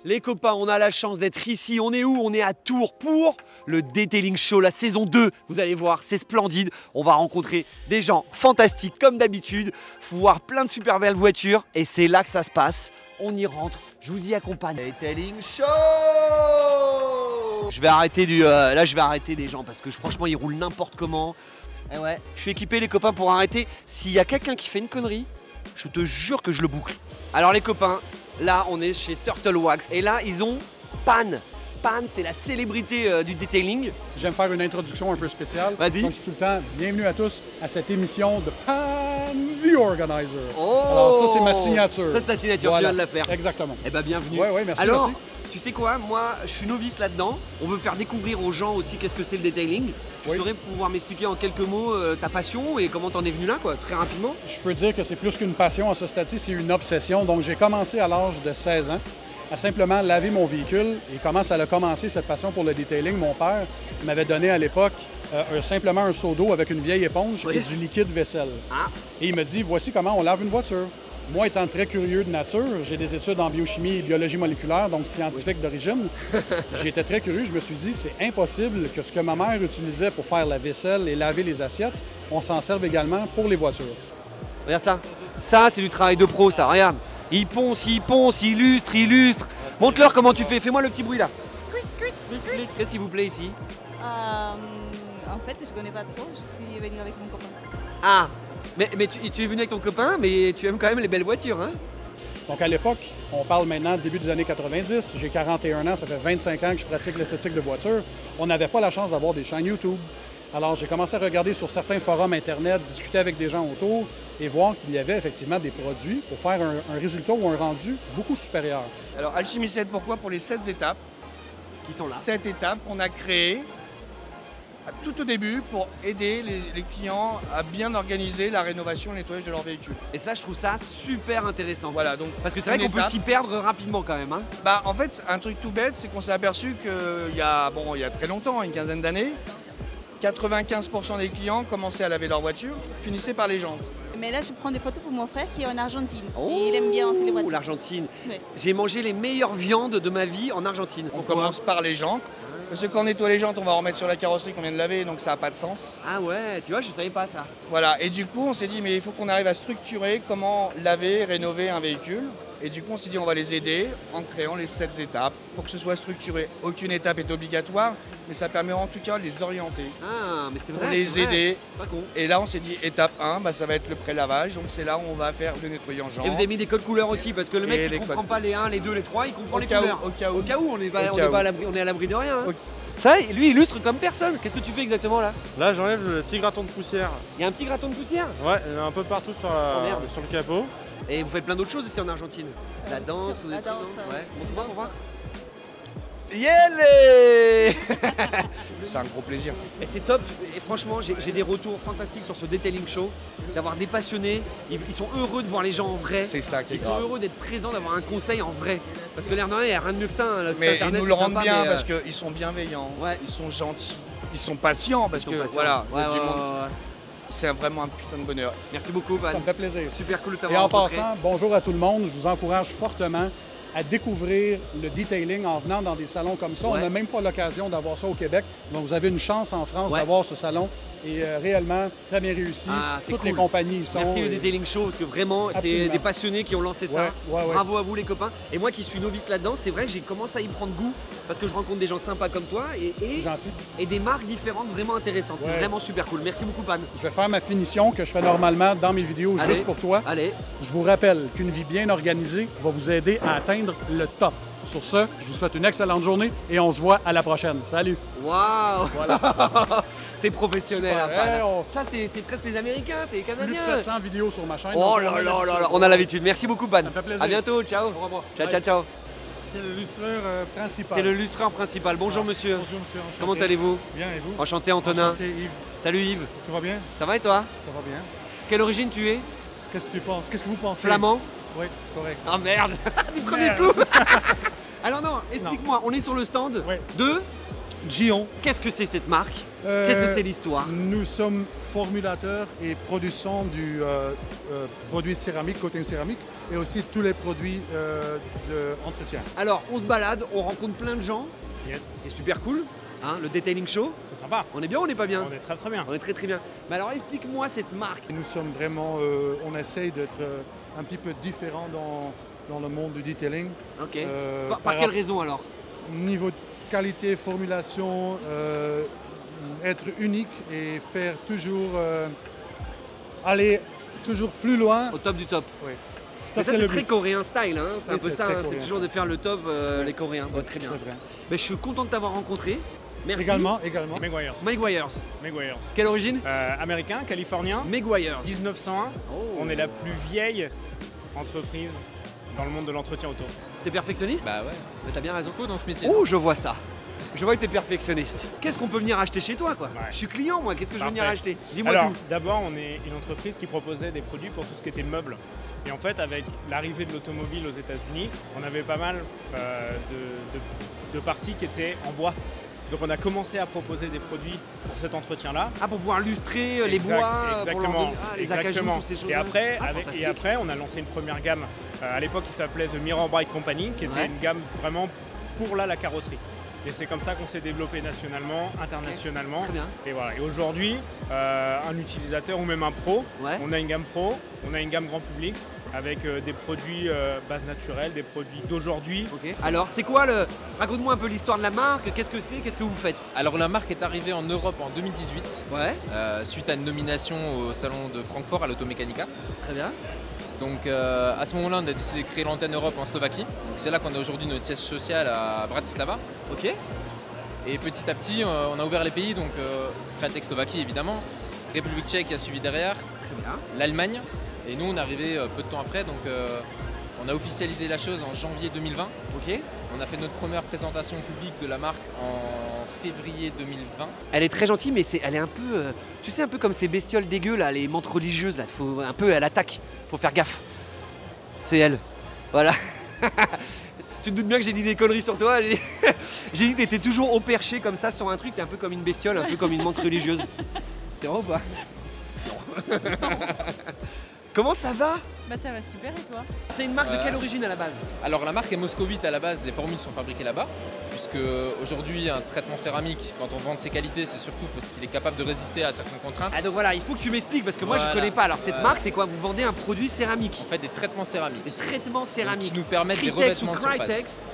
Les copains, on a la chance d'être ici. On est où? On est à Tours pour le Detailing Show, la saison 2. Vous allez voir, c'est splendide. On va rencontrer des gens fantastiques comme d'habitude, voir plein de super belles voitures et c'est là que ça se passe. On y rentre, je vous y accompagne. Detailing Show. Je vais arrêter là, je vais arrêter des gens parce que franchement, ils roulent n'importe comment. Et ouais, je suis équipé les copains pour arrêter. S'il y a quelqu'un qui fait une connerie, je te jure que je le boucle. Alors les copains, là on est chez Turtle Wax et là ils ont Pan. Pan, c'est la célébrité du detailing. J'aime faire une introduction un peu spéciale. Vas-y. Donc je suis tout le temps bienvenue à tous à cette émission de Pan the Organizer. Oh, alors ça c'est ma signature. Ça c'est ta signature, voilà. tu viens de la faire. Exactement. Eh ben bienvenue. Ouais, merci. Alors, merci. tu sais quoi, moi je suis novice là-dedans. On veut faire découvrir aux gens aussi qu'est-ce que c'est le detailing. Tu saurais pouvoir m'expliquer en quelques mots ta passion et comment t'en es venu là, quoi, très rapidement? Je peux dire que c'est plus qu'une passion à ce stade-ci, c'est une obsession. Donc j'ai commencé à l'âge de 16 ans à simplement laver mon véhicule. Et comment ça a commencé, cette passion pour le detailing? Mon père m'avait donné à l'époque simplement un seau d'eau avec une vieille éponge et du liquide vaisselle. Ah. Et il me dit, voici comment on lave une voiture. Moi, étant très curieux de nature, j'ai des études en biochimie et biologie moléculaire, donc scientifique d'origine. J'étais très curieux, je me suis dit, c'est impossible que ce que ma mère utilisait pour faire la vaisselle et laver les assiettes, on s'en serve également pour les voitures. Regarde ça. Ça, c'est du travail de pro, ça. Regarde. Il ponce, illustre, illustre. Montre-leur comment tu fais. Fais-moi le petit bruit là. Qu'est-ce qu'il vous plaît ici? En fait, je connais pas trop. Je suis venue avec mon copain. Ah, mais tu es venu avec ton copain, mais tu aimes quand même les belles voitures, hein? Donc à l'époque, on parle maintenant début des années 90, j'ai 41 ans, ça fait 25 ans que je pratique l'esthétique de voiture. On n'avait pas la chance d'avoir des chaînes YouTube. Alors j'ai commencé à regarder sur certains forums Internet, discuter avec des gens autour et voir qu'il y avait effectivement des produits pour faire un résultat ou un rendu beaucoup supérieur. Alors Alchimie 7, pourquoi? Pour les 7 étapes. Qui sont là. 7 étapes qu'on a créées tout au début pour aider les clients à bien organiser la rénovation et le nettoyage de leur véhicule. Et ça, je trouve ça super intéressant. Voilà, donc parce que c'est vrai qu'on peut s'y perdre rapidement quand même, hein. Bah, en fait, un truc tout bête, c'est qu'on s'est aperçu qu'il y a très longtemps, une quinzaine d'années, 95% des clients commençaient à laver leur voiture, finissaient par les jantes. Mais là, je prends des photos pour mon frère qui est en Argentine. Oh, et il aime bien aussi les voitures. L'Argentine. Ouais. J'ai mangé les meilleures viandes de ma vie en Argentine. On commence par les jantes. Parce que quand on nettoie les jantes, on va remettre sur la carrosserie qu'on vient de laver, donc ça n'a pas de sens. Ah ouais, tu vois, je savais pas ça. Voilà, et du coup, on s'est dit, mais il faut qu'on arrive à structurer comment laver, rénover un véhicule. Et du coup, on s'est dit, on va les aider en créant les 7 étapes pour que ce soit structuré. Aucune étape est obligatoire, mais ça permet en tout cas de les orienter. Ah, mais c'est vrai. Pour les aider. Pas con. Et là, on s'est dit, étape 1, ça va être le pré-lavage. Donc c'est là où on va faire le nettoyant jantes. Et vous avez mis des codes couleurs aussi, parce que le mec Et qui les comprend codes. pas les 1, les 2, les 3, il comprend Au les cas où, couleurs. au cas où. Au cas où, on est Au cas à l'abri, on est à l'abri de rien. Hein. Au- Ça, lui, il illustre comme personne. Qu'est-ce que tu fais exactement là? Là, j'enlève le petit graton de poussière. Il y a un petit graton de poussière. Ouais, il y en a un peu partout sur, merde. sur le capot. Et vous faites plein d'autres choses ici en Argentine. La danse ou des la trucs, danse, non? Ouais, montre-moi danse. pour voir. Yélé. C'est un gros plaisir. Et c'est top, et franchement j'ai des retours fantastiques sur ce detailing show, d'avoir des passionnés, ils sont heureux de voir les gens en vrai. C'est ça qui est Ils sont grave. heureux d'être présents, d'avoir un conseil en vrai. Parce que l'air de rien, il n'y a rien de mieux que ça. Hein, le site Mais internet, ils nous le c'est rendent sympa, bien mais, parce qu'ils sont bienveillants, Ouais. ils sont gentils, ils sont patients parce ils sont que patients. voilà, Ouais, du ouais, monde. ouais. C'est vraiment un putain de bonheur. Merci beaucoup Van. Ça me fait plaisir. Super cool de Et t'avoir en rencontré. passant, bonjour à tout le monde. Je vous encourage fortement à découvrir le detailing en venant dans des salons comme ça. Ouais. On n'a même pas l'occasion d'avoir ça au Québec. Donc, vous avez une chance en France Ouais. d'avoir ce salon. Et réellement, très bien réussi. Ah, c'est Toutes cool. les compagnies y sont. Merci le et- detailing show parce que vraiment c'est Absolument. des passionnés qui ont lancé ça. Ouais, ouais. Bravo à vous les copains. Et moi qui suis novice là-dedans, c'est vrai que j'ai commencé à y prendre goût parce que je rencontre des gens sympas comme toi C'est gentil. et des marques différentes vraiment intéressantes. C'est Ouais. vraiment super cool. Merci beaucoup Pan. Je vais faire ma finition que je fais normalement dans mes vidéos Allez. juste pour toi. Allez. Je vous rappelle qu'une vie bien organisée va vous aider à atteindre le top. Sur ce, je vous souhaite une excellente journée et on se voit à la prochaine. Salut! Waouh. Voilà. T'es professionnel. Super. hein, Pan. Hey, on- Ça c'est presque les Américains, c'est les Plus de Canadiens. 700 vidéos sur ma chaîne. Oh donc là on a là là l'habitude. là, on a l'habitude. Merci beaucoup Pan. Ça me fait plaisir. À bientôt, ciao. Au revoir. Ciao, Bye. ciao, ciao. C'est le lustreur principal. C'est le lustreur principal. Bonjour monsieur. Bonjour monsieur, enchanté. Comment allez-vous? Bien et vous? Enchanté Antonin. Enchanté Yves. Salut Yves. Tout va bien? Ça va et toi? Ça va bien. Quelle origine tu es? Qu'est-ce que tu penses? Qu'est-ce que vous pensez? Flamand? Oui, correct. Ah merde. Du premier coup. Alors non, explique-moi, on est sur le stand Ouais. de... Gion. Qu'est-ce que c'est cette marque? Qu'est-ce que c'est l'histoire? Nous sommes formulateurs et produisons du produit céramique, coating céramique, et aussi tous les produits d'entretien. Alors, on se balade, on rencontre plein de gens. Yes, C'est super cool. Hein, le detailing show. c'est sympa. On est bien ou on n'est pas bien? On est très très bien. On est très très bien. Mais alors, explique-moi cette marque. Nous sommes vraiment, on essaye d'être un petit peu différent dans le monde du detailing. Ok. Euh, Par quelle raison alors? Niveau de qualité, formulation, être unique et faire toujours, aller toujours plus loin. Au top du top. Oui. Ça, c'est le très but. coréen style, hein. C'est un Oui, peu c'est ça, très hein. C'est coréen, toujours ça. de faire le top, les Coréens. Bon, très bien. C'est vrai. Mais je suis content de t'avoir rencontré. Merci. Également. Maguire's. Mike Wires. Maguire's. Quelle origine? Américain, californien, Meg Wires. 1901. Oh. On est la plus vieille entreprise dans le monde de l'entretien auto. T'es perfectionniste? Bah ouais, Mais t'as bien raison. il faut dans ce métier. Oh, je vois ça. Je vois que t'es perfectionniste. Qu'est-ce qu'on peut venir acheter chez toi, quoi? Ouais. Je suis client, moi. Qu'est-ce que je veux venir Parfait. acheter? Dis-moi Alors, tout. d'abord, on est une entreprise qui proposait des produits pour tout ce qui était meubles. Et en fait, avec l'arrivée de l'automobile aux États-Unis, on avait pas mal de parties qui étaient en bois. Donc on a commencé à proposer des produits pour cet entretien-là. Ah, pour pouvoir lustrer les Exact- bois, pour exactement, l'enlever- ah, les acajou, exactement. toutes ces choses. Et après, fantastique. et après, on a lancé une première gamme. À l'époque, qui s'appelait The Mirror Bright Company, qui était Ouais. une gamme vraiment pour la carrosserie. Et c'est comme ça qu'on s'est développé nationalement, internationalement. Très bien. Et voilà. Et aujourd'hui, un utilisateur ou même un pro, Ouais. on a une gamme pro, on a une gamme grand public avec des produits base naturelle, des produits d'aujourd'hui. Ok. Alors, c'est quoi le. Raconte-moi un peu l'histoire de la marque. Qu'est-ce que c'est? Qu'est-ce que vous faites? Alors la marque est arrivée en Europe en 2018, Ouais. suite à une nomination au salon de Francfort à l'Automechanica. Très bien. Donc à ce moment-là, on a décidé de créer l'antenne Europe en Slovaquie. Donc, c'est là qu'on a aujourd'hui notre siège social à Bratislava. Ok. Et petit à petit, on a ouvert les pays, donc Kreatek Slovaquie évidemment, République tchèque qui a suivi derrière, Très bien. l'Allemagne. Et nous, on est arrivé peu de temps après, donc on a officialisé la chose en janvier 2020. Ok. On a fait notre première présentation publique de la marque en février 2020. Elle est très gentille, mais elle est un peu. Tu sais, un peu comme ces bestioles dégueu là, les menthes religieuses là. Faut un peu, elle attaque. Faut faire gaffe. C'est elle. Voilà. Tu te doutes bien que j'ai dit des conneries sur toi. J'ai dit que t'étais toujours au perché comme ça sur un truc. T'es un peu comme une bestiole, un peu comme une menthe religieuse. C'est vrai ou pas? Non. Comment ça va? Bah ça va super et toi? C'est une marque de quelle origine à la base? Alors la marque est moscovite à la base, les formules sont fabriquées là-bas, puisque aujourd'hui un traitement céramique, quand on vend de ses qualités, c'est surtout parce qu'il est capable de résister à certaines contraintes. Ah donc voilà, il faut que tu m'expliques parce que moi je Voilà. connais pas. Alors cette Voilà. marque c'est quoi? Vous vendez un produit céramique? On fait des traitements céramiques Des traitements céramiques. qui nous permettent des Critex ou revêtements de surface. Critex,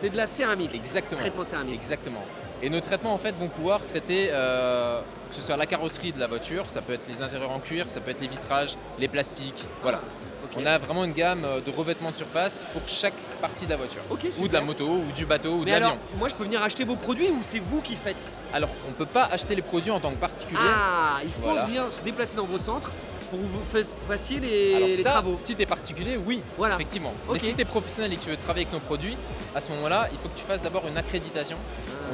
c'est de la céramique. Exactement. Traitement céramique. Exactement. Et nos traitements en fait vont pouvoir traiter que ce soit la carrosserie de la voiture, ça peut être les intérieurs en cuir, ça peut être les vitrages, les plastiques, voilà. Ok. On a vraiment une gamme de revêtements de surface pour chaque partie de la voiture. Ok, Ou de la super. moto, ou du bateau, ou de Mais l'avion. alors, moi je peux venir acheter vos produits ou c'est vous qui faites? Alors, on ne peut pas acheter les produits en tant que particulier. Ah, il faut Voilà. venir se déplacer dans vos centres pour que vous fassiez les, Alors les ça, travaux. si tu es particulier, oui, Voilà. effectivement. Ok. Mais si tu es professionnel et que tu veux travailler avec nos produits, à ce moment-là, il faut que tu fasses d'abord une accréditation.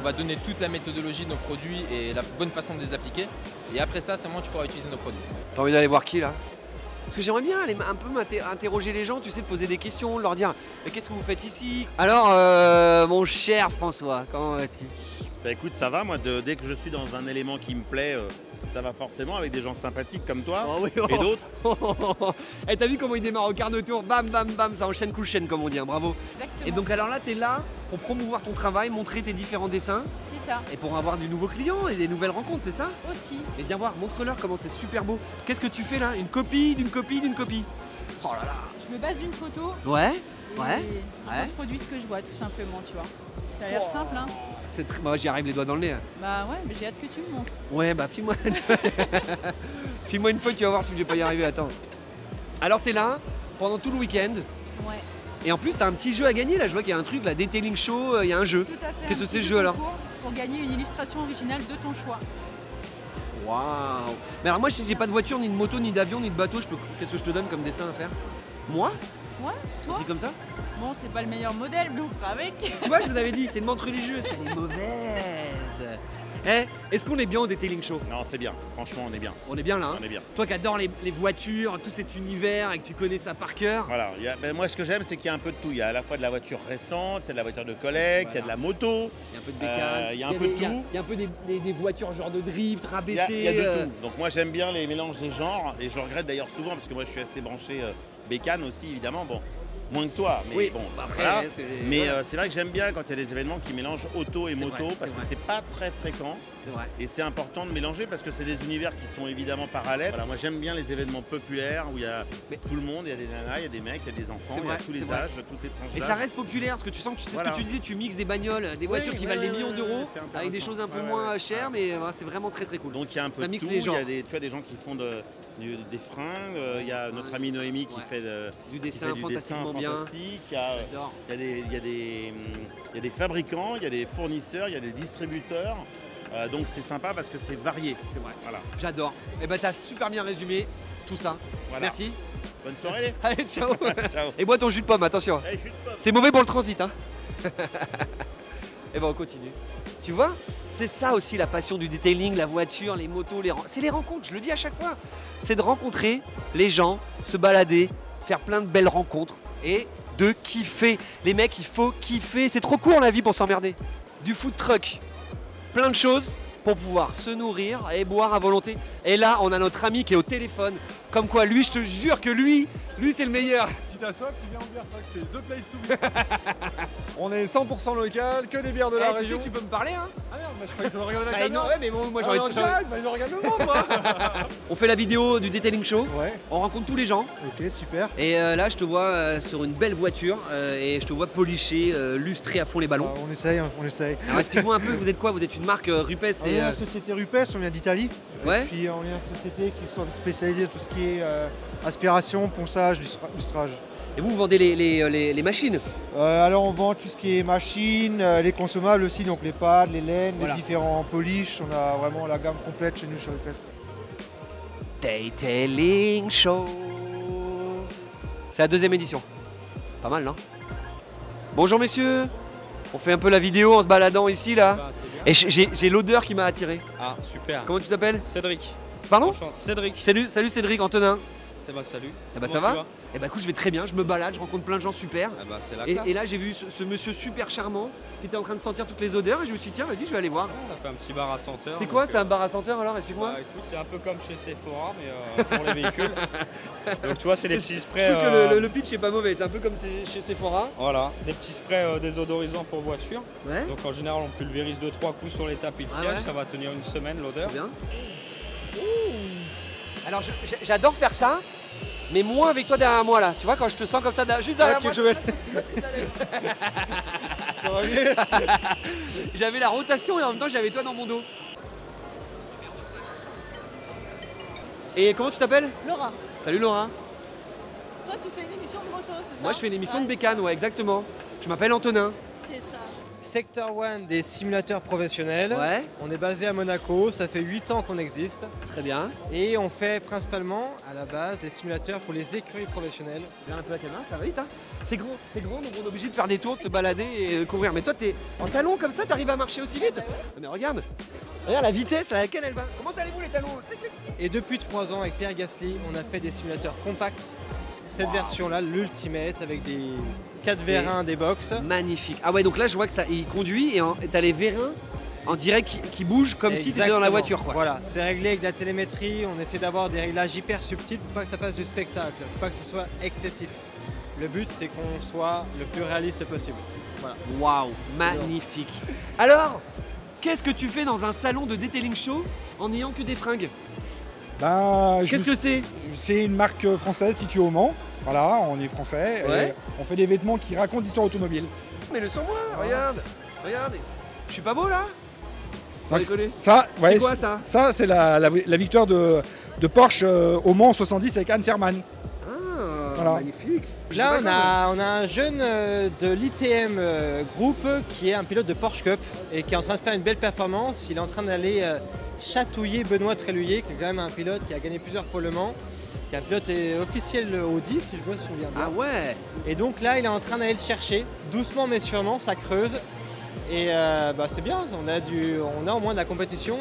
On va donner toute la méthodologie de nos produits et la bonne façon de les appliquer. Et après ça, seulement tu pourras utiliser nos produits. T'as envie d'aller voir qui là? Parce que j'aimerais bien aller un peu interroger les gens, tu sais, de poser des questions, leur dire mais qu'est-ce que vous faites ici? Alors, mon cher François, comment vas-tu? Bah écoute, ça va, moi, dès que je suis dans un élément qui me plaît, ça va forcément avec des gens sympathiques comme toi Oh oui, et d'autres. Et t'as vu comment il démarre au quart de tour? Bam, bam, bam, ça enchaîne coup de chaîne comme on dit, hein, bravo. Exactement. Et donc alors là, t'es là pour promouvoir ton travail, montrer tes différents dessins C'est ça. et pour avoir du nouveau client et des nouvelles rencontres, c'est ça? Aussi. Et viens voir, montre-leur comment c'est super beau. Qu'est-ce que tu fais là? Une copie, d'une copie, d'une copie? Oh là là. Je me base d'une photo Ouais, et ouais. je reproduis ce que je vois tout simplement, tu vois. Ça a l'air simple, hein. C'est très... Moi j'y arrive les doigts dans le nez. Hein. Bah ouais, mais j'ai hâte que tu me montres. Ouais, bah file-moi file-moi une fois, tu vas voir si je vais pas y arriver. Attends. Alors t'es là pendant tout le week-end Ouais. et en plus t'as un petit jeu à gagner là. Je vois qu'il y a un truc, la Detailing Show, il y a un jeu. Tout à fait. Qu'est-ce un que c'est petit ce jeu, alors? concours Pour gagner une illustration originale de ton choix. Waouh. Mais alors moi si j'ai pas de voiture, ni de moto, ni d'avion, ni de bateau, qu'est-ce que je te donne comme dessin à faire? Moi? Ouais, Un toi? truc comme ça? Bon, c'est pas le meilleur modèle, mais on fera avec. Tu vois, je vous avais dit, c'est une menthe religieuse, elle est mauvaise. Eh, est-ce qu'on est bien au Detailing Show? Non, c'est bien, franchement, on est bien. On est bien là, hein? On est bien. Toi qui adores les voitures, tout cet univers et que tu connais ça par cœur. Voilà, moi ce que j'aime, c'est qu'il y a un peu de tout. Il y a à la fois de la voiture récente, il y a de la voiture de collecte, il y a de la moto, Il y a un peu de bécane. il y a un peu de des- tout. Il y a un peu des voitures genre de drift, il y a, rabaissées. il y a de tout. Donc moi j'aime bien les mélanges des genres et je regrette d'ailleurs souvent parce que moi je suis assez branché Bécane aussi, évidemment. Bon, moins que toi, mais Oui, bon, après, voilà. c'est- Mais voilà. c'est vrai que j'aime bien quand il y a des événements qui mélangent auto et C'est moto, vrai, parce c'est que vrai. c'est pas très fréquent. C'est vrai. Et c'est important de mélanger parce que c'est des univers qui sont évidemment parallèles. Voilà, moi j'aime bien les événements populaires où il y a tout le monde, il y a des nanas, il y a des mecs, il y a des enfants, C'est il y a vrai, tous c'est les vrai. âges, toutes les tranches Et d'âge. ça reste populaire, parce que tu sens que tu sais Voilà. ce que tu disais, tu mixes des bagnoles, des voitures qui valent des millions d'euros, c'est intéressant. avec des choses un peu Ouais, moins ouais. chères, mais c'est vraiment très très cool. Donc il y a un peu Ça de mixe tout, les il y genres. a des, tu vois, des gens qui font des fringues, il y a notre amie Noémie qui fait Du qui dessin fait du fantastiquement bien. fantastique, il y a, J'adore. il y a des fabricants, il y a des fournisseurs, il y a des distributeurs. Donc c'est sympa parce que c'est varié. C'est vrai. Voilà. J'adore. Et bah t'as super bien résumé tout ça. Voilà. Merci. Bonne soirée. Allez, ciao. Ciao. Et bois ton jus de pomme, attention. Allez, chute pomme. C'est mauvais pour le transit, hein. Et ben on continue. Tu vois, c'est ça aussi la passion du detailing, la voiture, les motos, c'est les rencontres, je le dis à chaque fois. C'est de rencontrer les gens, se balader, faire plein de belles rencontres et de kiffer. Les mecs, il faut kiffer. C'est trop court la vie pour s'emmerder. Du food truck, plein de choses pour pouvoir se nourrir et boire à volonté. Et là, on a notre ami qui est au téléphone. Comme quoi, lui, je te jure que lui c'est le meilleur. Si t'as soif, tu viens en bière truck, c'est the place to be. On est 100% local, que des bières de la Eh, tu sais région. que tu peux me parler, hein. Ah merde, bah, je croyais que je regardais la Bah, caméra. non, ouais, mais bon, moi Ah, j'ai en envie de... direct, bah, je regarde le monde, moi. On fait la vidéo du detailing show, Ouais, on rencontre tous les gens. ok, super. Et là, je te vois sur une belle voiture et je te vois policher, lustrer à fond les ballons. Ça, on essaye, on essaye. Alors explique-moi un peu, vous êtes quoi? Vous êtes une marque Rupes On et... est la société Rupes, on vient d'Italie. Ouais. Et puis on est une société qui sont spécialisée dans tout ce qui est aspiration, ponçage, lustrage. Et vous vendez les machines? Alors on vend tout ce qui est machines, les consommables aussi, donc les pads, les laines, Voilà. les différents polish. On a vraiment la gamme complète chez nous chez Rupes. Detailing show. C'est la 2e édition. Pas mal, non? Bonjour messieurs. On fait un peu la vidéo en se baladant ici là. Et j'ai l'odeur qui m'a attiré. Ah, super. Comment tu t'appelles? Cédric. Pardon? Cédric. Salut Cédric Antonin. C'est moi, salut. Eh bah Comment ça va? tu vas? Eh bah écoute, je vais très bien, je me balade, je rencontre plein de gens super. Ah bah c'est la Et, classe. et là j'ai vu ce monsieur super charmant qui était en train de sentir toutes les odeurs et je me suis dit tiens vas-y je vais aller voir. On a fait un petit bar à senteur. C'est quoi? donc, C'est un bar à senteur alors? Explique-moi. Bah écoute, c'est un peu comme chez Sephora, mais pour les véhicules. Donc tu vois, c'est des petits Je sprays. trouve que le pitch est pas mauvais, c'est un peu comme chez Sephora. Voilà, des petits sprays désodorisants pour voiture. Ouais. Donc en général, on pulvérise 2-3 coups sur les tapis de Ah siège, ouais. ça va tenir une semaine l'odeur. Bien. Alors j'adore faire ça, mais moins avec toi derrière moi là. Tu vois quand je te sens comme ça juste derrière moi. Ça va mieux. J'avais la rotation et en même temps j'avais toi dans mon dos. Et comment tu t'appelles? Laura, Salut Laura. toi tu fais une émission de moto, c'est ça? Moi je fais une émission de Ouais, bécane, ouais exactement. Je m'appelle Antonin. C'est ça. Sector One des simulateurs professionnels. Ouais. On est basé à Monaco, ça fait 8 ans qu'on existe. Très bien. Et on fait principalement à la base des simulateurs pour les écuries professionnelles. Regarde un peu la caméra, ça va vite hein. C'est grand, donc on est obligé de faire des tours, de se balader et courir. Mais toi t'es en talons comme ça, t'arrives à marcher aussi vite? Mais regarde la vitesse à laquelle elle va. Comment allez-vous les talons? Et depuis 3 ans avec Pierre Gasly, on a fait des simulateurs compacts. Cette version-là, l'Ultimate, avec des 4 C'est vérins, des box. Magnifique. Ah ouais donc là je vois que ça il conduit et t'as les vérins en direct qui bougent comme si t'étais dans la Exactement. voiture quoi. Voilà, c'est réglé avec de la télémétrie, on essaie d'avoir des réglages hyper subtils pour pas que ça fasse du spectacle, pour pas que ce soit excessif. Le but c'est qu'on soit le plus réaliste possible. Voilà. Waouh, magnifique. Alors, qu'est-ce que tu fais dans un salon de detailing show en n'ayant que des fringues? Qu'est-ce que c'est? C'est une marque française située au Mans. Voilà, on est français. Ouais. Et on fait des vêtements qui racontent l'histoire automobile. Mais le moi, regarde. Je suis pas beau là? Donc, déconner. ça, ouais, C'est quoi, ça? Ça, c'est la victoire de Porsche au Mans 70 avec Hans Hermann. Ah, Voilà. magnifique. Là, on a un jeune de l'ITM Group qui est un pilote de Porsche Cup et qui est en train de faire une belle performance. Il est en train d'aller chatouiller Benoît Tréluyer, qui est quand même un pilote qui a gagné plusieurs fois Le Mans, qui est un pilote officiel Audi, si je me souviens bien. Ah ouais. Et donc là, il est en train d'aller le chercher, doucement mais sûrement, ça creuse. Et c'est bien, on a au moins de la compétition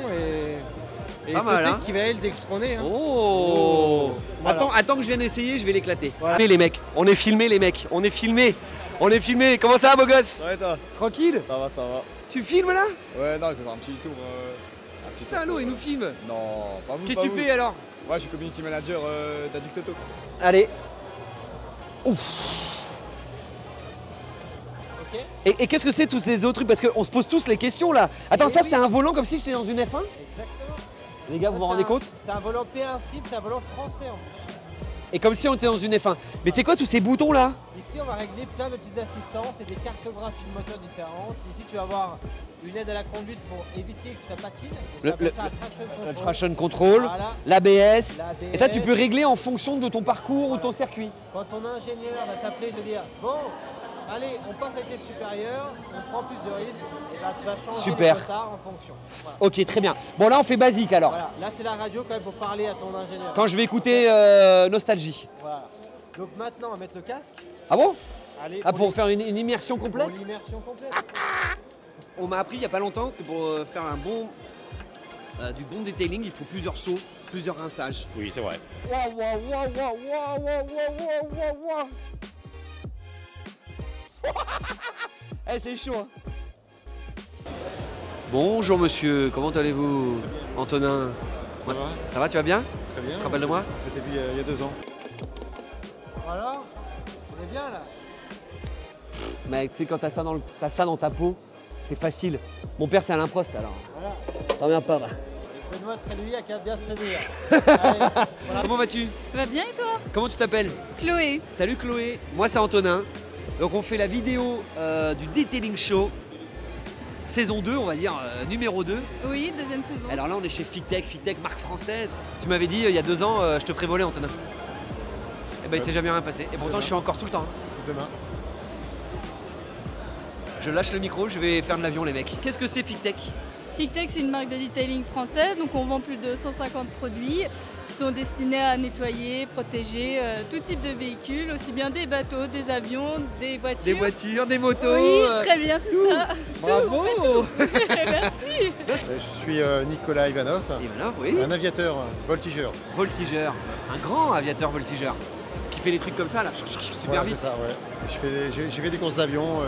et Pas mal, peut-être hein. qu'il va aller le détrôner. Hein. Oh, Voilà. Attends que je vienne essayer, je vais l'éclater. Voilà. Allez les mecs, on est filmés les mecs, on est filmés. Comment ça va beau gosse? Ouais toi? Tranquille? Ça va, ça va. Tu filmes là? Ouais, non, je vais faire un petit tour. Salaud, il nous filme. Non, pas vous. Qu'est-ce pas que tu vous. fais alors? Ouais, je suis community manager d'Addict Auto. Allez. Ouf. Ok. Et qu'est-ce que c'est tous ces autres trucs? Parce qu'on se pose tous les questions là. Attends, ça c'est un volant comme si j'étais dans une F1? Exactement. Les gars, vous vous rendez compte? C'est un volant P1 c'est un volant français en plus. Et comme si on était dans une F1. Mais c'est quoi tous ces boutons là? Ici, on va régler plein de petites assistances et des cartographies de moteur différentes. Ici, tu vas avoir une aide à la conduite pour éviter que ça patine. Le traction control, Voilà. l'ABS. L'ABS. Et là, tu peux régler en fonction de ton parcours ou ton circuit. Quand ton ingénieur va t'appeler et te dire bon, allez, on passe avec les supérieurs, on prend plus de risques, et ben, tu vas changer Super. le retard en fonction. Voilà. Ok, très bien. Bon, là, on fait basique alors. Voilà. Là, c'est la radio quand même pour parler à ton ingénieur. Quand je vais écouter Nostalgie. Voilà. Donc maintenant, on va mettre le casque. Ah bon? Allez, pour faire une immersion complète? Pour l'immersion complète. On m'a appris il n'y a pas longtemps que pour faire du bon detailing, il faut plusieurs sauts, plusieurs rinçages. Oui, c'est vrai. Eh, c'est chaud. Hein. Bonjour monsieur, comment allez-vous? Antonin. Ça va? Ça va, tu vas bien? Très bien. Tu te rappelles de moi? C'était vu il y a 2 ans. Alors, on est bien là. Mec, tu sais, quand t'as ça dans ta peau, c'est facile. Mon père, c'est Alain Prost alors. Voilà. T'en viens pas, va. Benoît Tréluy a qu'à bien se réunir. Allez, voilà. Comment vas-tu? Ça va bien et toi? Comment tu t'appelles? Chloé. Salut Chloé, moi c'est Antonin. Donc on fait la vidéo du Detailing Show, saison 2, on va dire, numéro 2. Oui, deuxième saison. Alors là on est chez Fictech, marque française. Tu m'avais dit il y a 2 ans, je te ferai voler Antonin. Et ben il s'est jamais rien passé. Et pourtant je suis encore tout le temps. Demain. Je lâche le micro, je vais faire de l'avion les mecs. Qu'est-ce que c'est Fictech? Fictech, c'est une marque de detailing française, donc on vend plus de 150 produits qui sont destinés à nettoyer, protéger tout type de véhicules, aussi bien des bateaux, des avions, des voitures. Des voitures, des motos. Oui, très bien, tout ça. Bravo. Tout, on fait tout. Merci. Je suis Nicolas Ivanov, oui. un aviateur voltigeur. Voltigeur, un grand aviateur voltigeur qui fait les trucs comme ça là, super Voilà, vite. c'est ça, ouais. J'ai fait des courses d'avion,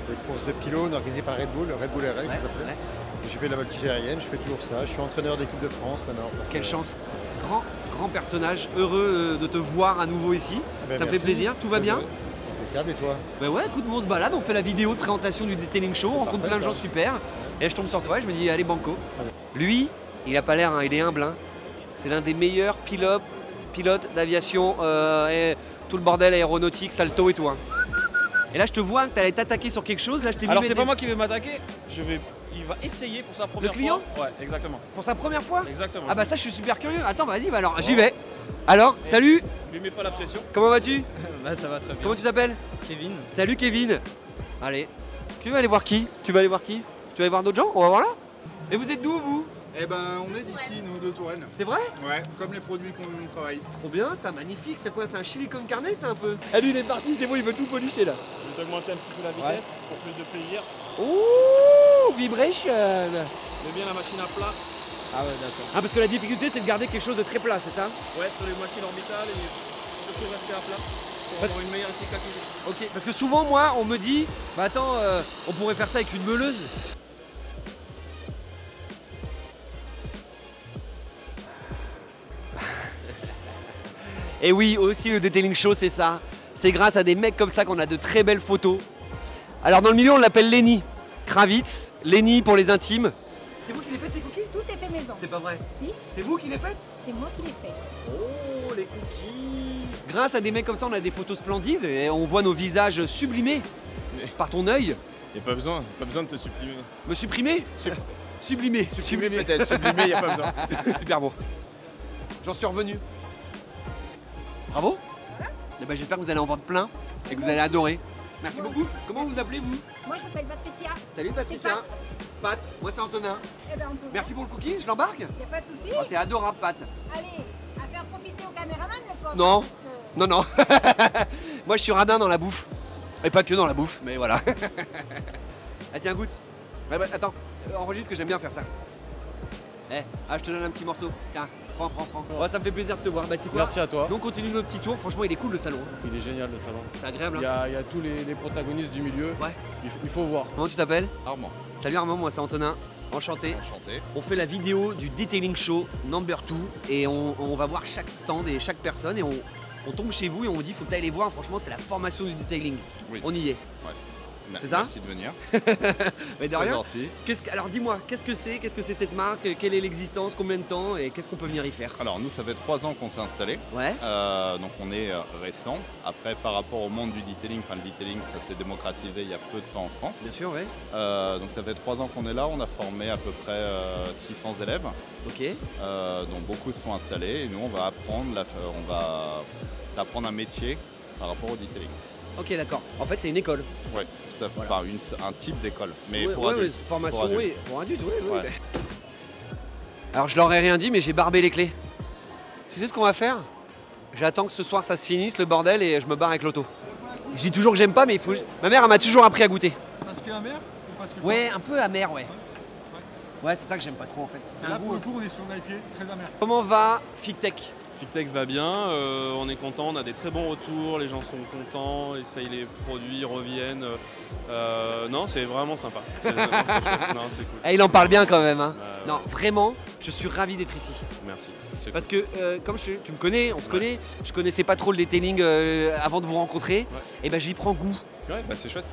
des courses de pylônes organisées par Red Bull RS ça s'appelait. Ouais. J'ai fait de la voltige aérienne, je fais toujours ça. Je suis entraîneur d'équipe de France maintenant. Quelle chance. Grand personnage, heureux de te voir à nouveau ici. Ben, ça me fait merci. plaisir, tout va bien? Impeccable, et toi? Bah ouais, écoute, nous on se balade, on fait la vidéo de présentation du Detailing Show, on rencontre parfait, plein de ça. gens super. Et je tombe sur toi et je me dis, allez banco. Lui, il a pas l'air, hein, il est humble. Hein. C'est l'un des meilleurs pilotes d'aviation, et tout le bordel aéronautique, salto et tout. Hein. Et là, je te vois que tu allais t'attaquer sur quelque chose. Là, je t'ai Alors mis c'est pas moi qui vais m'attaquer, il va essayer pour sa première fois. Le client? Ouais, exactement. Pour sa première fois? Exactement. Ah bah ça, je suis super curieux. Attends, vas-y, bah alors, j'y vais. Alors, salut. Lui mets pas la pression. Comment vas-tu? Bah ça va très bien. Comment tu t'appelles? Kevin. Salut Kevin. Allez, tu vas aller voir qui? Tu vas aller voir qui? Tu vas aller voir d'autres gens? On va voir là. Et vous êtes d'où vous? Eh ben on est d'ici, nous, de Touraine. C'est vrai? Ouais, comme les produits qu'on travaille. Trop bien, ça, magnifique. C'est quoi? C'est un chili con carne, c'est un peu? Ah lui, il est parti, c'est bon, il veut tout policher là. Je vais t'augmenter un petit peu la vitesse pour plus de plaisir. Ouh, vibration. Mets bien la machine à plat. Ah ouais, d'accord. Ah, parce que la difficulté, c'est de garder quelque chose de très plat, c'est ça? Ouais, sur les machines orbitales et surtout rester à plat pour avoir une meilleure efficacité. Ok, parce que souvent, moi, on me dit, bah attends, on pourrait faire ça avec une meuleuse. Et oui, aussi le Detailing Show, c'est ça. C'est grâce à des mecs comme ça qu'on a de très belles photos. Alors dans le milieu, on l'appelle Lenny Kravitz, Lenny pour les intimes. C'est vous qui les faites, les cookies? Tout est fait maison. C'est pas vrai. Si. C'est vous qui les faites? C'est moi qui les fais. Oh, les cookies. Grâce à des mecs comme ça, on a des photos splendides et on voit nos visages sublimés par ton œil. Il n'y a pas besoin de te supprimer. Me supprimer? Sublimer. Supprimer peut-être, sublimer, il n'y a pas besoin. Super beau. J'en suis revenu. Bravo. Et ben, j'espère que vous allez en vendre plein et que vous allez adorer. Merci beaucoup. Comment vous appelez vous? Moi je m'appelle Patricia. Salut Patricia. Pat, moi c'est Antonin. Eh ben, Antonin. Merci pour le cookie, je l'embarque? Y a pas de souci. Oh, t'es adorable Pat. Allez, à faire profiter au caméraman le pauvre. Non, parce que- non. Moi je suis radin dans la bouffe. Et pas que dans la bouffe, mais voilà. Ah tiens, goûte. Ouais, bah, attends, enregistre que j'aime bien faire ça. Je te donne un petit morceau. Tiens, prends. Oh, ça me fait plaisir de te voir. Bah, tu sais quoi? Merci à toi. Donc on continue notre petit tour. Franchement, il est cool le salon. Il est génial le salon. C'est agréable. Il y Hein. a tous les protagonistes du milieu. Ouais. Il faut voir. Comment tu t'appelles? Armand. Salut Armand, moi c'est Antonin. Enchanté. Enchanté. On fait la vidéo du Detailing Show number 2 et on va voir chaque stand et chaque personne et on tombe chez vous et on vous dit faut que tu ailles les voir, franchement c'est la formation du detailing. Oui. On y est. Ouais. C'est ça? Merci de venir. Mais de Très rien. gentil. Alors dis-moi, qu'est-ce que c'est cette marque? Quelle est l'existence? Combien de temps? Et qu'est-ce qu'on peut venir y faire? Alors nous, ça fait 3 ans qu'on s'est installé. Ouais. Donc on est récent. Après, par rapport au monde du detailing, le detailing, ça s'est démocratisé il y a peu de temps en France. Bien sûr, oui. Donc ça fait 3 ans qu'on est là. On a formé à peu près 600 élèves. Ok. Donc beaucoup se sont installés et nous, on va apprendre un métier par rapport au detailing. Ok, d'accord. En fait, c'est une école. Oui, tout à fait. Voilà. Enfin, un type d'école. Mais Ouais, pour ouais, adultes. formation, Pour adultes. oui. Pour adultes, oui. Ouais. Alors, je leur ai rien dit, mais j'ai barbé les clés. Tu sais ce qu'on va faire? J'attends que ce soir ça se finisse, le bordel, et je me barre avec l'auto. Je dis toujours que j'aime pas, mais il faut. Ma mère, elle m'a toujours appris à goûter. Parce que amer ou parce que Ouais, un peu amer, ouais. Ouais, c'est ça que j'aime pas trop en fait. C'est Là un pour goût. le coup on est sur une IPA très amer. Comment va Fictech? Fictech va bien, on est content, on a des très bons retours, les gens sont contents, essayent les produits, reviennent. Non, c'est vraiment sympa. Non, c'est cool. Eh, il en parle bien quand même. Hein. Bah, Non, vraiment, je suis ravi d'être ici. Merci. c'est Parce cool. que comme tu me connais, on se connaît, je connaissais pas trop le detailing avant de vous rencontrer, et ben j'y prends goût. Ouais, bah c'est chouette.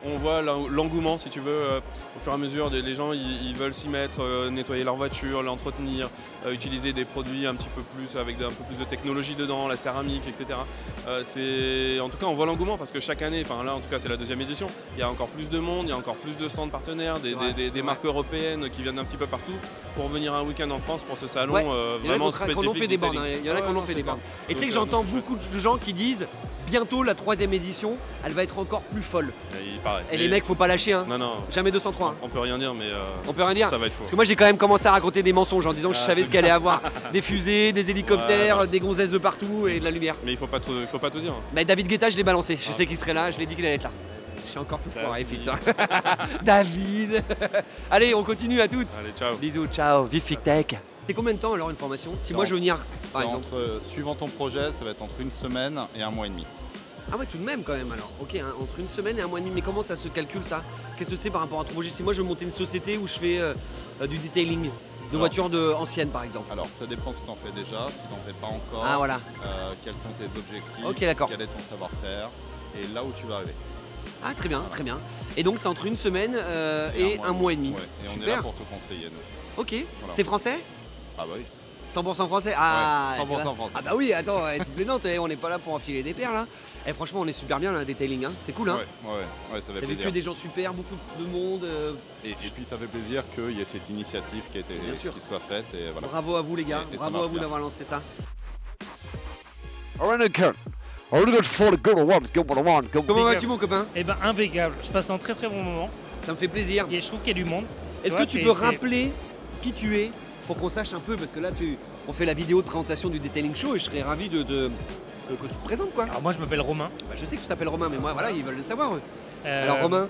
On voit l'engouement, si tu veux, au fur et à mesure. Les gens, ils veulent s'y mettre, nettoyer leur voiture, l'entretenir, utiliser des produits un petit peu plus, avec un peu plus de technologie dedans, la céramique, etc. En tout cas, on voit l'engouement parce que chaque année, enfin là, en tout cas, c'est la 2e édition, il y a encore plus de monde, il y a encore plus de stands partenaires, des marques européennes qui viennent un petit peu partout pour venir un week-end en France pour ce salon vraiment spécifique. Il y en a qui ont fait des bandes, hein. Il y en a qui ont fait des bandes. Et tu sais que j'entends beaucoup de gens qui disent bientôt la 3e édition, elle va être encore plus folle. Il paraît. Et les mecs, faut pas lâcher, hein. Non. Jamais 203. Hein. On peut rien dire, mais on peut rien dire. Ça va être fou. Parce que moi, j'ai quand même commencé à raconter des mensonges en disant que je savais ce qu'elle allait avoir. Des fusées, des hélicoptères, des gonzesses de partout et de la lumière. Mais il faut pas tout dire. Mais David Guetta, je l'ai balancé. Je sais qu'il serait là, je l'ai dit qu'il allait être là. Je suis encore tout foiré, putain. David. Allez, on continue à toutes. Allez, ciao. Bisous, ciao. Vive Fictech. C'est combien de temps alors une formation? Si moi je veux venir, par exemple. Suivant ton projet, ça va être entre 1 semaine et 1 mois et demi. Ah ouais, tout de même quand même alors. Ok, hein, entre 1 semaine et 1 mois et demi. Mais comment ça se calcule ça? Qu'est-ce que c'est par rapport à ton projet? Si moi je veux monter une société où je fais du detailing de voitures anciennes par exemple. Alors ça dépend si tu en fais déjà, si tu n'en fais pas encore. Ah voilà. Quels sont tes objectifs? Ok, d'accord. Quel est ton savoir-faire? Et là où tu vas arriver. Ah très bien, très bien. Et donc c'est entre 1 semaine et 1 mois et demi. Ouais. Et on est Super. là pour te conseiller nous. Ok. Voilà. C'est français? Ah bah oui. 100% français? Ah, ouais, 100% français. Ah bah oui, attends, tu plaisantes, on n'est pas là pour enfiler des perles là. Et franchement, on est super bien là, detailing, hein. C'est cool, hein. Ouais, ça fait T'as vu plaisir. que des gens super, beaucoup de monde. Et puis ça fait plaisir qu'il y ait cette initiative qui soit faite. Et voilà. Bravo à vous les gars, Et ça bravo marche à vous bien. d'avoir lancé ça. Comment vas-tu mon copain? Eh ben impeccable, je passe un très très bon moment. Ça me fait plaisir. Et je trouve qu'il y a du monde. Est-ce que tu peux rappeler qui tu es pour qu'on sache un peu, parce que là on fait la vidéo de présentation du Detailing Show et je serais ravi que tu te présentes quoi. Alors moi je m'appelle Romain. Bah, je sais que tu t'appelles Romain, mais moi voilà, ils veulent le savoir. Alors Romain?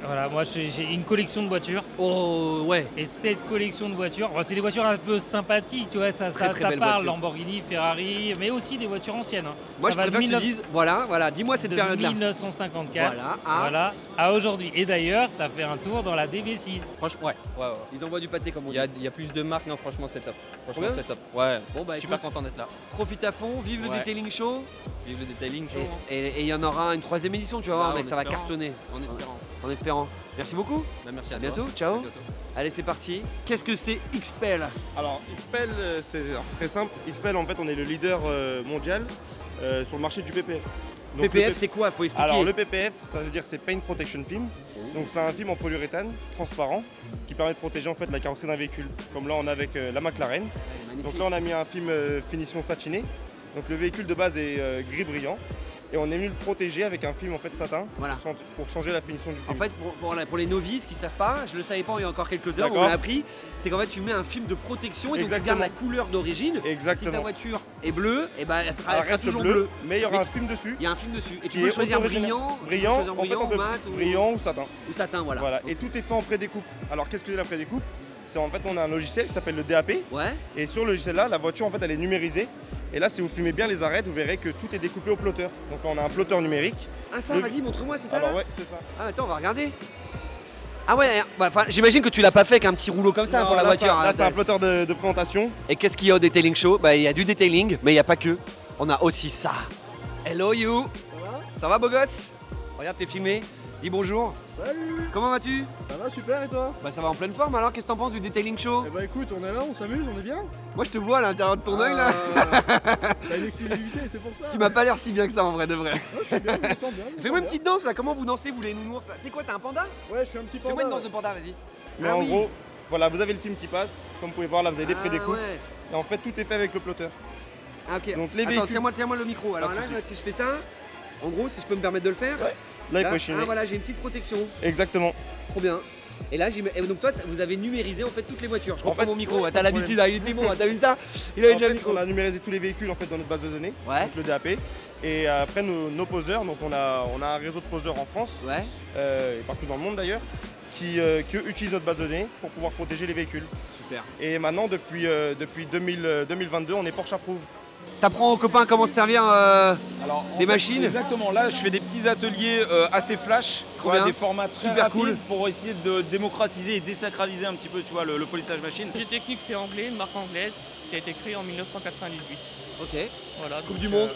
Voilà, moi j'ai une collection de voitures. Oh ouais. Et cette collection de voitures, c'est des voitures un peu sympathiques, tu vois, ça très belle parle, voiture. Lamborghini, Ferrari, mais aussi des voitures anciennes. Hein. Moi ça je préfère que tu dises, voilà, dis-moi cette période-là. De 1954 voilà, à aujourd'hui. Et d'ailleurs, tu as fait un tour dans la DB6. Franchement, ouais. Ils envoient du pâté comme on dit. Il y a plus de marques, non franchement c'est top. Franchement Ouais. c'est top. Ouais, Bon bah super écoute, content d'être là. profite à fond, vive le Ouais. Detailing Show. Vive le detailing show. hein. Et il y en aura une 3e édition, tu vas voir, Bah, mec, en ça va espérant. cartonner. En espérant. En espérant. Merci beaucoup. Bah, merci à À toi. bientôt, ciao. À bientôt. Allez, c'est parti. Qu'est-ce que c'est XPEL? Alors XPEL, c'est très simple. XPEL, en fait, on est le leader mondial sur le marché du PPF. Donc, PPF, c'est quoi? Faut expliquer. Alors le PPF, ça veut dire c'est Paint Protection Film. Donc c'est un film en polyuréthane transparent qui permet de protéger en fait la carrosserie d'un véhicule. Comme là on a avec la McLaren. Donc là on a mis un film finition satinée. Donc le véhicule de base est gris brillant. Et on est venu le protéger avec un film en fait satin pour changer la finition du film. En fait, pour les novices qui ne savent pas, je ne le savais pas il y a encore quelques heures, on D'accord. l'a appris, c'est qu'en fait tu mets un film de protection et donc tu Exactement. gardes la couleur d'origine. Exactement. Si ta voiture est bleue, et ben elle sera reste toujours bleue, bleue. mais il y aura un film dessus. Il y a un film dessus. Et tu qui peux est choisir auto-régénérant. brillant, En fait, on peut mat brillant ou satin. ou satin, voilà. Voilà. Et tout est fait en pré-découpe. Alors qu'est-ce que c'est la pré-découpe? C'est en fait on a un logiciel qui s'appelle le DAP. Ouais. Et sur le logiciel là, la voiture en fait elle est numérisée. Et là si vous filmez bien les arêtes, vous verrez que tout est découpé au plotter. Donc là, on a un plotter numérique. Ah ça, Le- vas-y, montre-moi, c'est ça Alors là ouais, c'est ça. Ah attends, on va regarder. Ah ouais, bah, j'imagine que tu l'as pas fait avec un petit rouleau comme ça Non, pour la là, voiture. Là hein, c'est un plotter de présentation. Et qu'est-ce qu'il y a au Detailing Show? Bah il y a du detailing, mais il n'y a pas que. on a aussi ça. Hello you. Ça va beau gosse? Regarde, t'es filmé. Dis bonjour. Salut. Comment vas-tu? Ça va super et toi? Bah ça va en pleine forme alors, qu'est-ce que t'en penses du detailing show? Eh bah écoute, on est là, on s'amuse, on est bien. Moi je te vois à l'intérieur de ton œil là. T'as une exclusivité, c'est pour ça. Tu m'as pas l'air si bien que ça en vrai de vrai. Ouais, c'est bien, je me sens bien. Fais-moi une petite danse là, comment vous dansez vous les nounours là? T'es quoi, t'as un panda? Ouais, je suis un petit panda. Fais-moi une danse de panda, vas-y. Mais en gros, voilà, vous avez le film qui passe. Comme vous pouvez voir, là, vous avez des prédécoupes. Ouais. Et en fait, tout est fait avec le plotter. Ah ok. Donc les Attends, véhicules. tiens-moi le micro. Alors là, si je fais ça, en gros, si je peux me permettre de le faire. Là, il faut échiner. Ah voilà, j'ai une petite protection. Exactement. Trop bien. Et là, donc toi, vous avez numérisé en fait toutes les voitures. Je En reprends fait, mon micro. ouais, T'as pas de l'habitude, problème. il était bon. T'as vu ça? Il avait déjà le micro. On a numérisé tous les véhicules en fait dans notre base de données, Ouais. donc le DAP. Et après nos poseurs, donc on a un réseau de poseurs en France, Ouais. Et partout dans le monde d'ailleurs, qui eux utilisent notre base de données pour pouvoir protéger les véhicules. Super. Et maintenant depuis 2022, on est Porsche Approved. T'apprends aux copains comment se servir des machines. Exactement, là je fais des petits ateliers assez flash, Trop bien. des formats très Super rapides cool. pour essayer de démocratiser et désacraliser un petit peu tu vois, le polissage machine. G-Technique c'est anglais, une marque anglaise qui a été créée en 1998. Ok. Voilà, Coupe donc, du monde.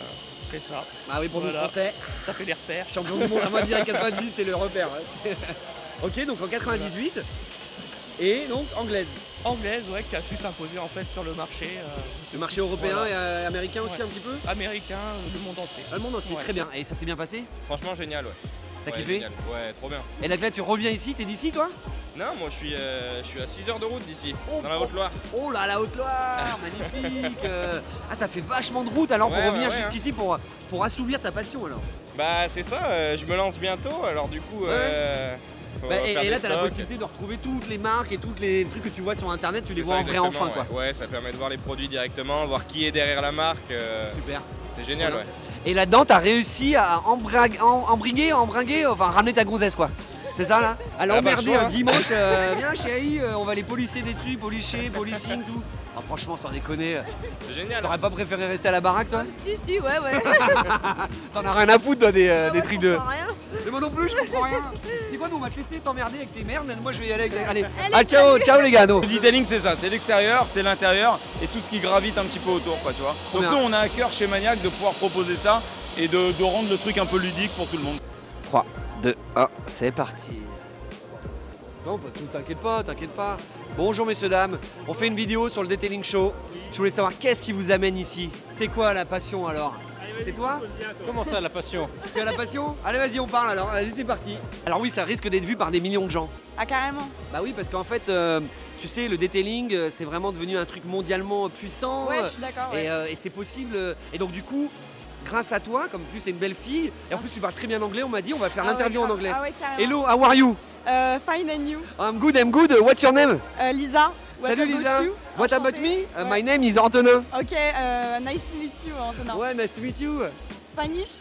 C'est ça. Ah oui, pour nous Voilà. français. Ça fait des repères. Champion du monde, on va dire 98, c'est le repère. Ouais. Ok, donc en 98. Et donc anglaise. Anglaise, ouais, qui a su s'imposer en fait sur le marché. Le marché européen et américain aussi Ouais. un petit peu? Américain, le monde entier. Le monde entier, Ouais. très bien. Et ça s'est bien passé? Franchement génial, ouais. T'as Ouais, kiffé? génial. Ouais, trop bien. Et là tu reviens ici, t'es d'ici toi? Non, moi je suis à 6 heures de route d'ici, dans la Haute-Loire. Oh là, la Haute-Loire, magnifique. Ah, t'as fait vachement de route alors pour Ouais, revenir ouais, jusqu'ici pour assouvir ta passion alors. Bah c'est ça, je me lance bientôt, alors du coup... faut Bah, et faire là des t'as la stocks. possibilité de retrouver toutes les marques et tous les trucs que tu vois sur internet, tu les vois en vrai enfin quoi. Ouais, ça permet de voir les produits directement, voir qui est derrière la marque. Super. C'est génial, Voilà. ouais. Et là-dedans t'as réussi à embringuer, enfin ramener ta gonzesse quoi. C'est ça là? À l'emmerder un dimanche, viens chérie, on va les polisser des trucs, polishing, tout. Ah, franchement sans déconner. C'est génial. T'aurais pas préféré rester à la baraque toi? Si, ouais. T'en as rien à foutre toi des trucs de. Rien. Mais moi non plus je comprends rien. C'est quoi nous on va te laisser t'emmerder avec tes merdes, moi je vais y aller avec Allez, ciao les gars. Le detailing c'est ça, c'est l'extérieur, c'est l'intérieur et tout ce qui gravite un petit peu autour quoi tu vois. Donc bien. nous on a à cœur chez Maniac de pouvoir proposer ça et de rendre le truc un peu ludique pour tout le monde. 3, 2, 1, c'est parti. Non, bah, t'inquiète pas. Bonjour messieurs, dames. On fait une vidéo sur le detailing show. Je voulais savoir qu'est-ce qui vous amène ici. C'est quoi la passion alors? C'est toi? Comment ça, la passion? Tu as la passion? Allez, vas-y, on parle alors. Vas-y, c'est parti. Alors oui, ça risque d'être vu par des millions de gens. Ah, carrément. Bah oui, parce qu'en fait, tu sais, le detailing, c'est vraiment devenu un truc mondialement puissant. Ouais, je suis d'accord. Ouais. Et c'est possible. Et donc du coup, grâce à toi, comme plus c'est une belle fille, et en plus tu parles très bien anglais, on m'a dit on va faire l'interview en anglais. Ah ouais, carrément. Hello, how are you? Fine and you? I'm good. What's your name? Lisa. Salut What Lisa. about you? What about Enchantée. me? My name is Antonin. Ok, nice to meet you, Antonin. Ouais, nice to meet you. Spanish?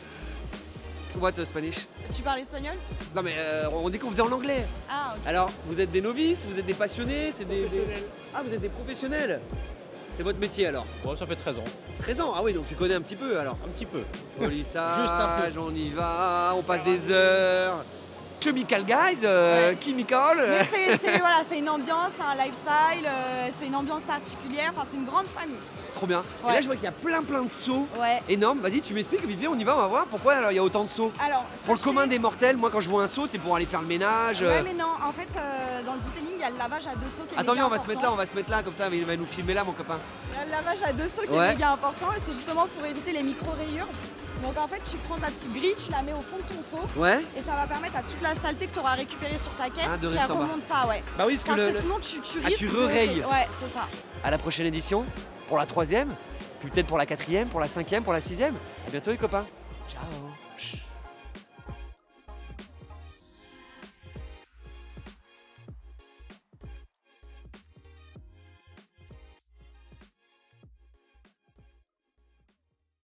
What Spanish? Tu parles espagnol? Non mais on dit qu'on faisait en anglais. Ah, ok. Alors, vous êtes des novices, vous êtes des passionnés, c'est des... Ah, vous êtes des professionnels. C'est votre métier alors? Bon, ça fait 13 ans. 13 ans? Ah oui, donc tu connais un petit peu alors? Un petit peu. Polissage, Juste un peu. on y va, on passe des heures. Chemical guys, chemical. Mais voilà, c'est une ambiance, c'est un lifestyle, c'est une ambiance particulière, enfin c'est une grande famille. Trop bien. Ouais. Et là, je vois qu'il y a plein de seaux Ouais. énormes. Vas-y, tu m'expliques, vite fait, on y va, on va voir pourquoi alors, il y a autant de seaux. Alors, Pour le commun des mortels, moi quand je vois un seau, c'est pour aller faire le ménage. Ouais, mais non, en fait, dans le detailing, il y a le lavage à 2 seaux qui est Attends, méga viens, on va se important. mettre là, comme ça, il va nous filmer là, mon copain. Il y a le lavage à 2 seaux qui Ouais. est méga important et c'est justement pour éviter les micro-rayures. Donc en fait, tu prends ta petite grille, tu la mets au fond de ton seau Ouais. et ça va permettre à toute la saleté que tu auras récupérée sur ta caisse de qui rester en bas. remonte pas, ouais. Bah oui, parce que sinon tu Ah, risques tu de- rerayes. Ouais, c'est ça. À la prochaine édition, pour la 3e, puis peut-être pour la 4e, pour la 5e, pour la 6e. À bientôt les copains. Ciao.